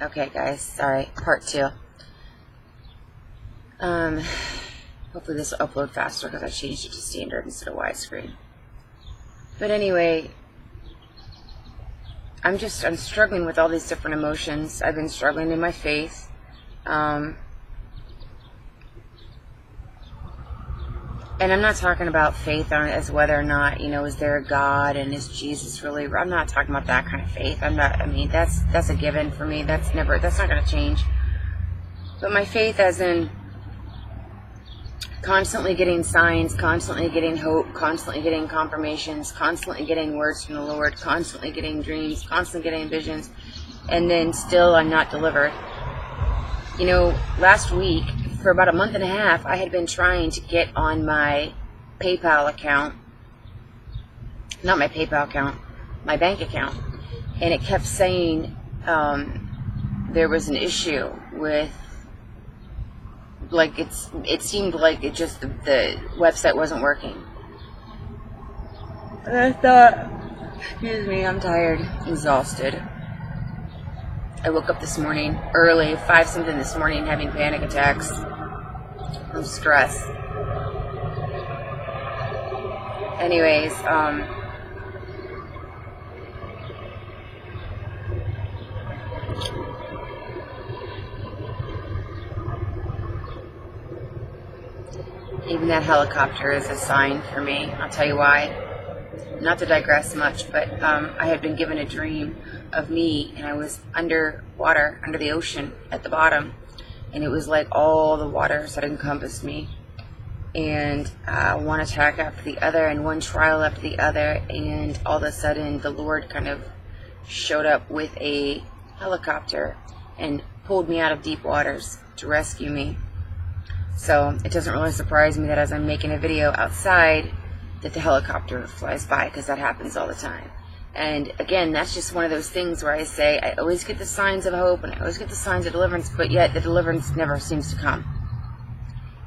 Okay, guys, sorry, part 2. Hopefully this will upload faster because I changed it to standard instead of widescreen. But anyway, I'm struggling with all these different emotions. I've been struggling in my faith. And I'm not talking about faith as whether or not, is there a God and is Jesus really, I'm not talking about that kind of faith. That's a given for me. That's not going to change. But my faith as in constantly getting signs, constantly getting hope, constantly getting confirmations, constantly getting words from the Lord, constantly getting dreams, constantly getting visions, and then still I'm not delivered. Last week, for about a month and a half, I had been trying to get on my PayPal account, not my PayPal account, my bank account, and it kept saying there was an issue with, like, it seemed like it just, the website wasn't working. And I thought, excuse me, I'm tired, exhausted. I woke up this morning early, 5-something this morning, having panic attacks from stress. Anyways, even that helicopter is a sign for me. I'll tell you why. Not to digress much, but I had been given a dream of me, and I was underwater, under the ocean, at the bottom, and it was like all the waters had encompassed me, and one attack after the other, and one trial after the other, and all of a sudden the Lord kind of showed up with a helicopter and pulled me out of deep waters to rescue me. So it doesn't really surprise me that as I'm making a video outside, that the helicopter flies by, because that happens all the time. And again, that's just one of those things where I say I always get the signs of hope and I always get the signs of deliverance, but yet the deliverance never seems to come.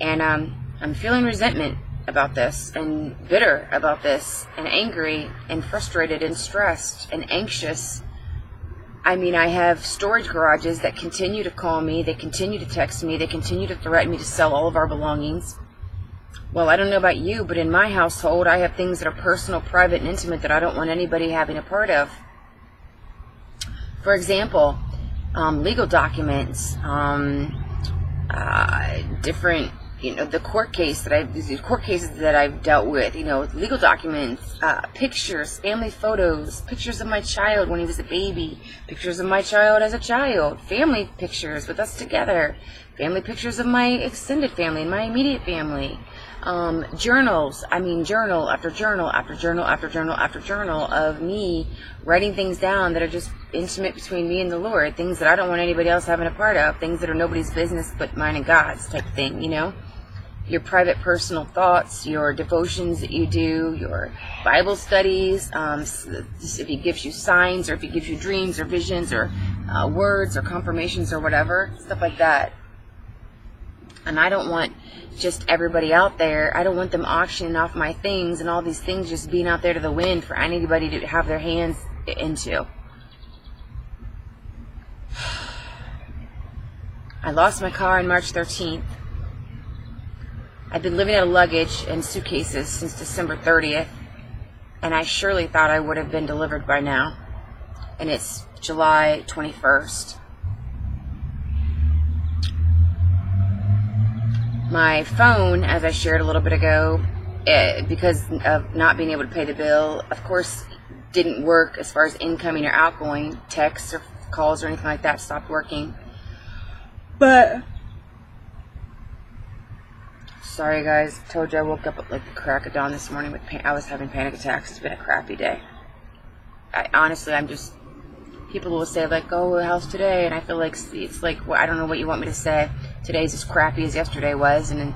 And I'm feeling resentment about this, and bitter about this, and angry and frustrated and stressed and anxious. I mean, I have storage garages that continue to call me, they continue to text me, they continue to threaten me to sell all of our belongings. Well, I don't know about you, but in my household, I have things that are personal, private, and intimate that I don't want anybody having a part of. For example, legal documents, different, the court cases that I've dealt with, legal documents, pictures, family photos, pictures of my child when he was a baby, pictures of my child as a child, family pictures with us together, family pictures of my extended family and my immediate family. Journals, journal after journal after journal after journal after journal of me writing things down that are just intimate between me and the Lord, things that I don't want anybody else having a part of, things that are nobody's business but mine and God's type of thing, your private personal thoughts, your devotions that you do, your Bible studies, if he gives you signs or if he gives you dreams or visions or words or confirmations or whatever, stuff like that. And I don't want just everybody out there, I don't want them auctioning off my things and all these things just being out there to the wind for anybody to have their hands into. I lost my car on March 13th. I've been living out of luggage and suitcases since December 30th, and I surely thought I would have been delivered by now. And it's July 21st. My phone, as I shared a little bit ago, because of not being able to pay the bill, of course, didn't work as far as incoming or outgoing. Texts or calls or anything like that stopped working. But, sorry guys, told you I woke up at like the crack of dawn this morning with I was having panic attacks. It's been a crappy day. Honestly, people will say like, oh, how's today? And I feel like it's like, well, I don't know what you want me to say. Today's as crappy as yesterday was, and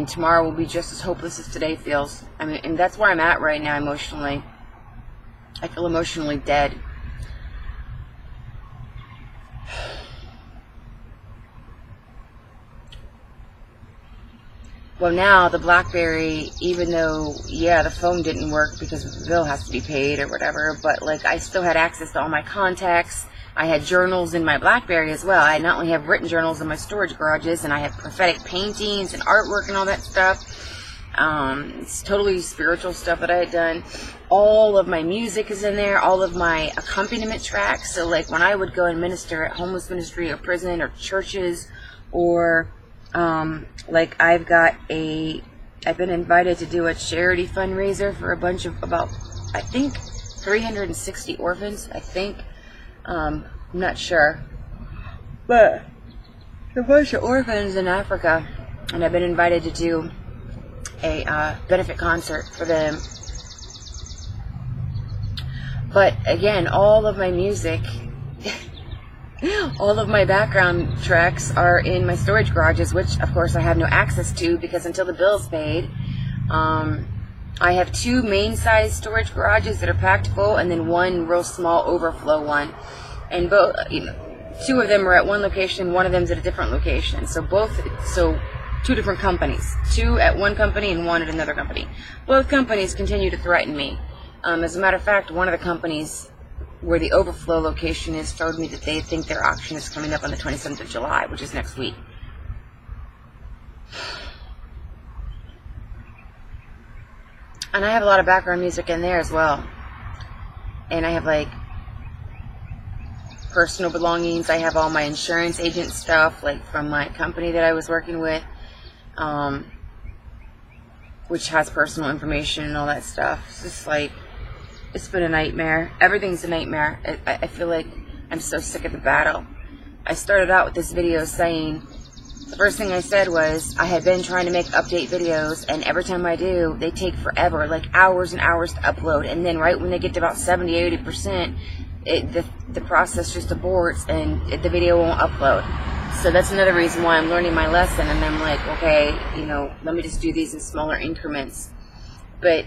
tomorrow will be just as hopeless as today feels. And that's where I'm at right now emotionally. I feel emotionally dead. Well, now the BlackBerry, even though, yeah, the phone didn't work because the bill has to be paid or whatever, but like I still had access to all my contacts. I had journals in my BlackBerry as well. I not only have written journals in my storage garages, and I have prophetic paintings and artwork and all that stuff. It's totally spiritual stuff that I had done. All of my music is in there, all of my accompaniment tracks. So like when I would go and minister at homeless ministry or prison or churches, or like I've been invited to do a charity fundraiser for a bunch of I think 360 orphans, I think. I'm not sure, but a bunch of orphans in Africa, and I've been invited to do a benefit concert for them. But again, all of my music, all of my background tracks are in my storage garages, which of course I have no access to because until the bill's paid. I have 2 main size storage garages that are packed full, and then 1 real small overflow one. And both, 2 of them are at one location, 1 of them's at a different location. So 2 different companies. 2 at one company and 1 at another company. Both companies continue to threaten me. As a matter of fact, one of the companies where the overflow location is told me that they think their auction is coming up on the 27th of July, which is next week. And I have a lot of background music in there as well. And I have like personal belongings. I have all my insurance agent stuff, like from my company that I was working with, which has personal information and all that stuff. It's just like, it's been a nightmare. Everything's a nightmare. I feel like I'm so sick of the battle. I started out with this video saying, the first thing I said was, I had been trying to make update videos, and every time I do, they take forever, like hours and hours to upload, and then right when they get to about 70-80%, the process just aborts, and the video won't upload. So that's another reason why I'm learning my lesson, and I'm like, okay, let me just do these in smaller increments. But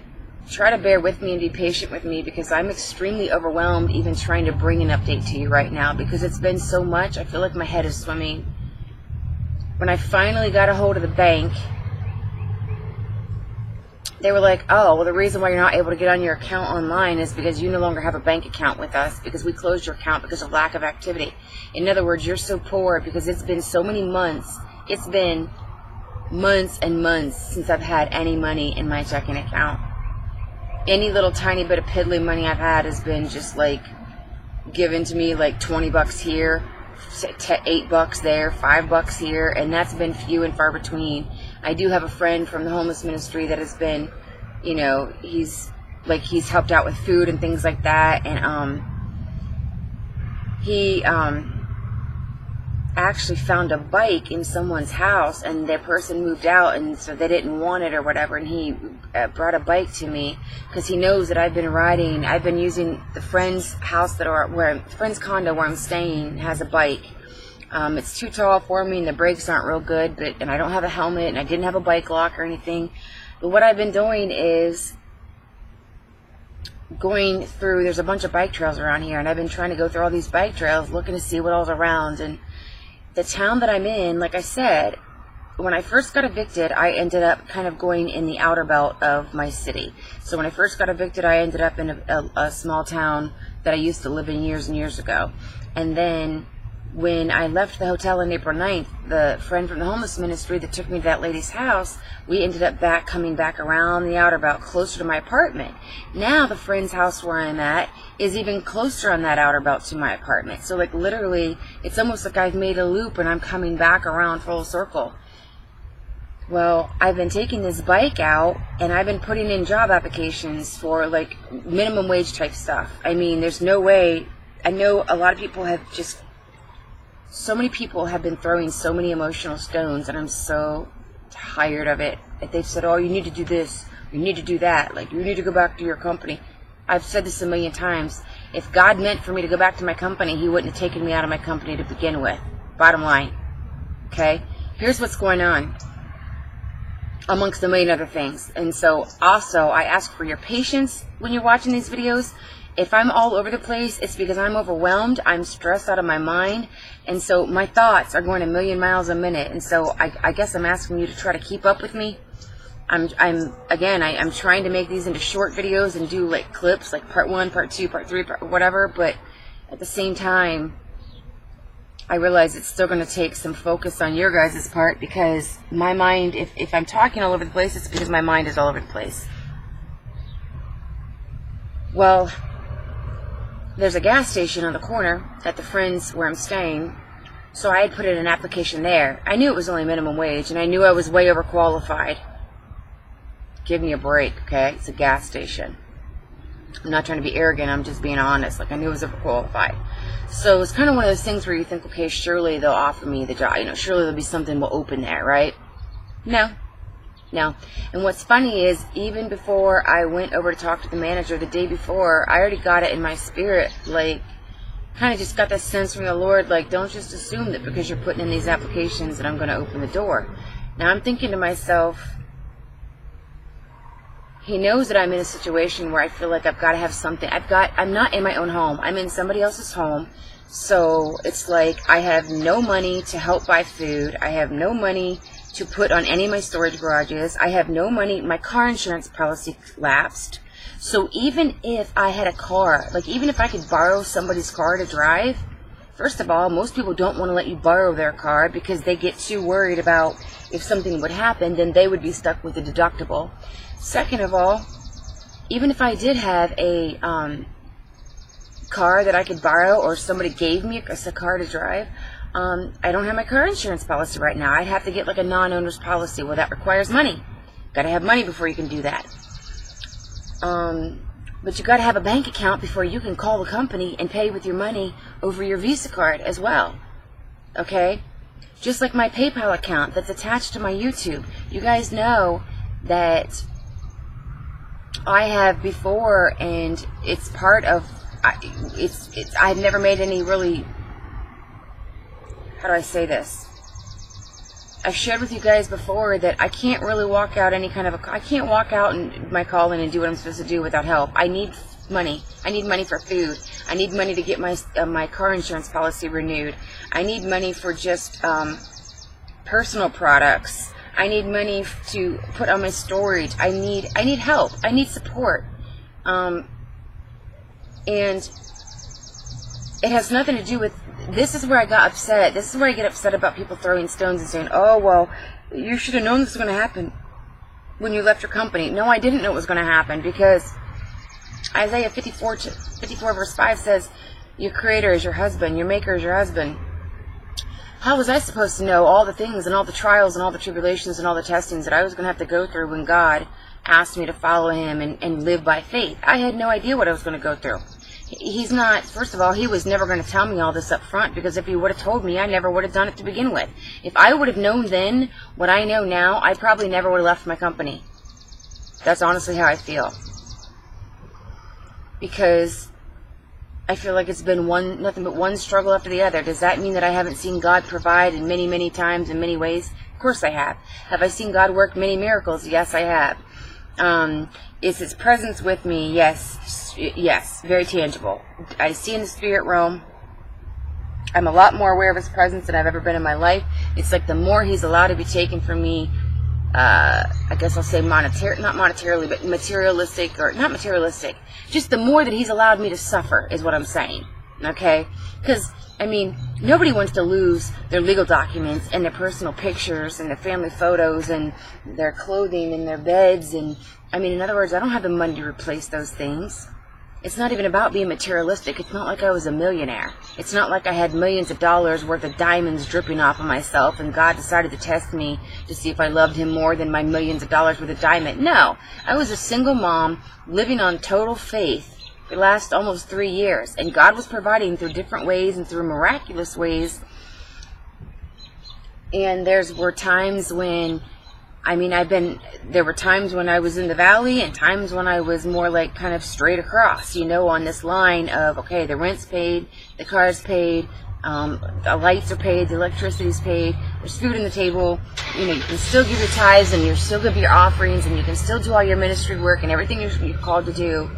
try to bear with me and be patient with me, because I'm extremely overwhelmed even trying to bring an update to you right now, because it's been so much. I feel like my head is swimming. When I finally got a hold of the bank, they were like, oh, well, the reason why you're not able to get on your account online is because you no longer have a bank account with us, because we closed your account because of lack of activity. In other words, you're so poor because it's been so many months. It's been months and months since I've had any money in my checking account. Any little tiny bit of piddly money I've had has been just like given to me, like 20 bucks here, $8 there, $5 here, and that's been few and far between. I do have a friend from the homeless ministry that has been, he's helped out with food and things like that, and he actually found a bike in someone's house, and their person moved out, and so they didn't want it or whatever, and he brought a bike to me because he knows that I've been using the friend's house friend's condo where I'm staying has a bike. It's too tall for me, and the brakes aren't real good, and I don't have a helmet, and I didn't have a bike lock or anything. But what I've been doing is going through, there's a bunch of bike trails around here, and I've been trying to go through all these bike trails looking to see what all's around. And the town that I'm in, like I said, when I first got evicted, I ended up kind of going in the outer belt of my city. So when I first got evicted, I ended up in a small town that I used to live in years and years ago. And then when I left the hotel on April 9th, the friend from the homeless ministry that took me to that lady's house, we ended up coming back around the outer belt closer to my apartment. Now the friend's house where I'm at is even closer on that outer belt to my apartment. So like literally, it's almost like I've made a loop and I'm coming back around full circle. Well, I've been taking this bike out, and I've been putting in job applications for like minimum wage type stuff. I mean, there's no way. I know a lot of people have just, so many people have been throwing so many emotional stones, and I'm so tired of it. They've said, oh, you need to do this, you need to do that, like you need to go back to your company. I've said this a million times. If God meant for me to go back to my company, he wouldn't have taken me out of my company to begin with. Bottom line. Okay? Here's what's going on, amongst a million other things. And so also I ask for your patience when you're watching these videos, if I'm all over the place, it's because I'm overwhelmed, I'm stressed out of my mind, and so my thoughts are going a million miles a minute. And so I guess I'm asking you to try to keep up with me. I'm trying to make these into short videos and do like clips, like part 1, part 2, part 3, whatever, but at the same time, I realize it's still going to take some focus on your guys' part, because my mind, if I'm talking all over the place, it's because my mind is all over the place. Well, there's a gas station on the corner at the Friends where I'm staying, so I had put in an application there. I knew it was only minimum wage, and I knew I was way overqualified. Give me a break, okay? It's a gas station. I'm not trying to be arrogant, I'm just being honest. Like, I knew I was overqualified. So it's kind of one of those things where you think, okay, surely they'll offer me the job. You know, surely there'll be something will open there, right? No. And what's funny is, even before I went over to talk to the manager the day before, I already got it in my spirit, like, kind of just got that sense from the Lord, like, don't just assume that because you're putting in these applications that I'm going to open the door. Now I'm thinking to myself, He knows that I'm in a situation where I feel like I've got to have something. I'm not in my own home. I'm in somebody else's home. So it's like I have no money to help buy food. I have no money to put on any of my storage garages. I have no money. My car insurance policy lapsed. So even if I had a car, like even if I could borrow somebody's car to drive, first of all, most people don't want to let you borrow their car because they get too worried about if something would happen, then they would be stuck with the deductible. Second of all, even if I did have a car that I could borrow, or somebody gave me a car to drive, I don't have my car insurance policy right now. I'd have to get like a non-owner's policy. Well, that requires money. Got to have money before you can do that. But you got to have a bank account before you can call the company and pay with your money over your Visa card as well. Okay? Just like my PayPal account that's attached to my YouTube. You guys know that I have before, and it's part of, I've never made any really, how do I say this? I've shared with you guys before that I can't really walk out I can't walk out in my calling and do what I'm supposed to do without help. I need money. I need money for food. I need money to get my car insurance policy renewed. I need money for just personal products. I need money to put on my storage. I need help. I need support. And it has nothing to do with, this is where I got upset. This is where I get upset about people throwing stones and saying, oh, well, you should have known this was going to happen when you left your company. No, I didn't know it was going to happen, because Isaiah 54 verse 5 says, your creator is your husband, your maker is your husband. How was I supposed to know all the things and all the trials and all the tribulations and all the testings that I was going to have to go through when God asked me to follow Him and live by faith? I had no idea what I was going to go through. He's not, first of all, He was never going to tell me all this up front, because if He would have told me, I never would have done it to begin with. If I would have known then what I know now, I probably never would have left my company. That's honestly how I feel. Because I feel like it's been nothing but one struggle after the other. Does that mean that I haven't seen God provide in many, many times, in many ways? Of course I have. Have I seen God work many miracles? Yes, I have. Is His presence with me? Yes, very tangible. I see in the spirit realm. I'm a lot more aware of His presence than I've ever been in my life. It's like the more He's allowed to be taken from me, I guess I'll say not monetarily, but materialistic, or not materialistic. Just the more that He's allowed me to suffer is what I'm saying. Okay? Because, I mean, nobody wants to lose their legal documents and their personal pictures and their family photos and their clothing and their beds. And, I mean, in other words, I don't have the money to replace those things. It's not even about being materialistic. It's not like I was a millionaire. It's not like I had millions of dollars worth of diamonds dripping off of myself and God decided to test me to see if I loved Him more than my millions of dollars worth of diamond. No, I was a single mom living on total faith for the last almost 3 years. And God was providing through different ways and through miraculous ways. And were times when, there were times when I was in the valley and times when I was more like kind of straight across, on this line of, okay, the rent's paid, the car's paid, the lights are paid, the electricity's paid, there's food on the table, you can still give your tithes and you're still give your offerings and you can still do all your ministry work and everything you're called to do.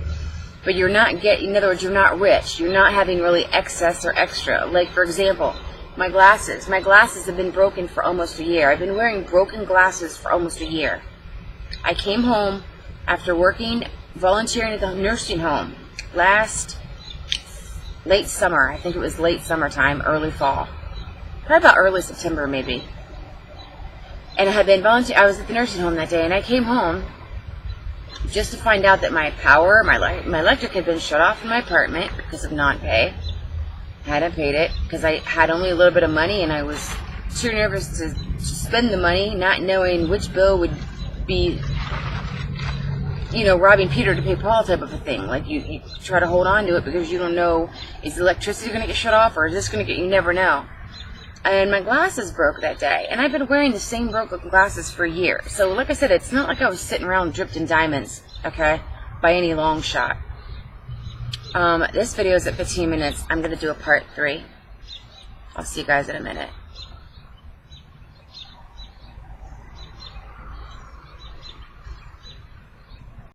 but you're not getting, in other words, you're not rich. You're not having really excess or extra. Like, for example, my glasses. My glasses have been broken for almost a year. I've been wearing broken glasses for almost a year. I came home after volunteering at the nursing home late summer. I think it was late summertime, early fall. Probably about early September, maybe. And I had been volunteering. I was at the nursing home that day, and I came home just to find out that my power, my electric had been shut off in my apartment because of non-pay. I hadn't paid it because I had only a little bit of money, and I was too nervous to spend the money, not knowing which bill would be, you know, robbing Peter to pay Paul type of a thing. Like, you try to hold on to it because you don't know, is the electricity going to get shut off, or is this going to get, you never know. And my glasses broke that day, and I've been wearing the same broken glasses for a year. So like I said, it's not like I was sitting around dripped in diamonds, okay, by any long shot. This video is at 15 minutes. I'm going to do a part 3. I'll see you guys in a minute.